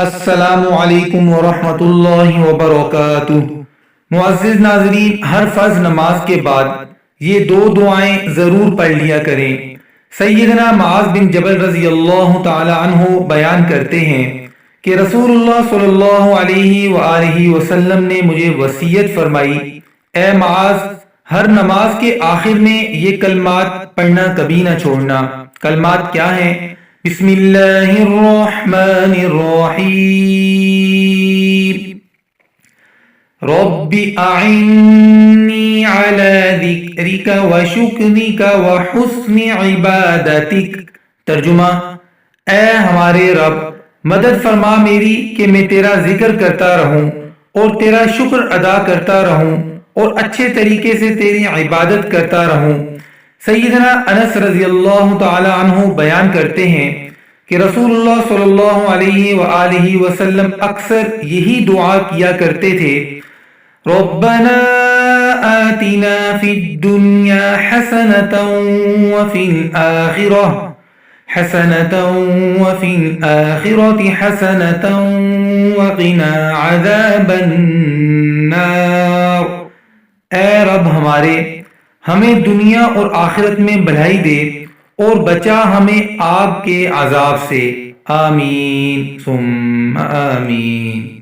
السلام علیکم ورحمۃ اللہ وبرکاتہ۔ معزز ناظرین، ہر فرض نماز کے بعد یہ دو دعائیں ضرور پڑھ لیا کریں۔ سیدنا معاذ بن جبل رضی اللہ تعالی عنہ بیان کرتے ہیں کہ رسول اللہ صلی اللہ علیہ وآلہ وسلم نے مجھے وصیت فرمائی، اے معاذ، ہر نماز کے آخر میں یہ کلمات پڑھنا کبھی نہ چھوڑنا۔ کلمات کیا ہیں؟ بسم اللہ الرحمن الرحیم، رب اعنی علی ذکرک وشکرک وحسن عبادتک۔ ترجمہ: اے ہمارے رب، مدد فرما میری کہ میں تیرا ذکر کرتا رہوں اور تیرا شکر ادا کرتا رہوں اور اچھے طریقے سے تیری عبادت کرتا رہوں۔ سیدنا انس رضی اللہ تعالی عنہ بیان کرتے ہیں کہ رسول اللہ صلی اللہ علیہ وآلہ وسلم اکثر یہی دعا کیا کرتے تھے، ربنا آتنا فی الدنیا حسنة وفی الآخرة حسنة وقنا عذاب النار۔ اے رب ہمارے، ہمیں دنیا اور آخرت میں بھلائی دے اور بچا ہمیں آگ کے عذاب سے۔ آمین ثم آمین۔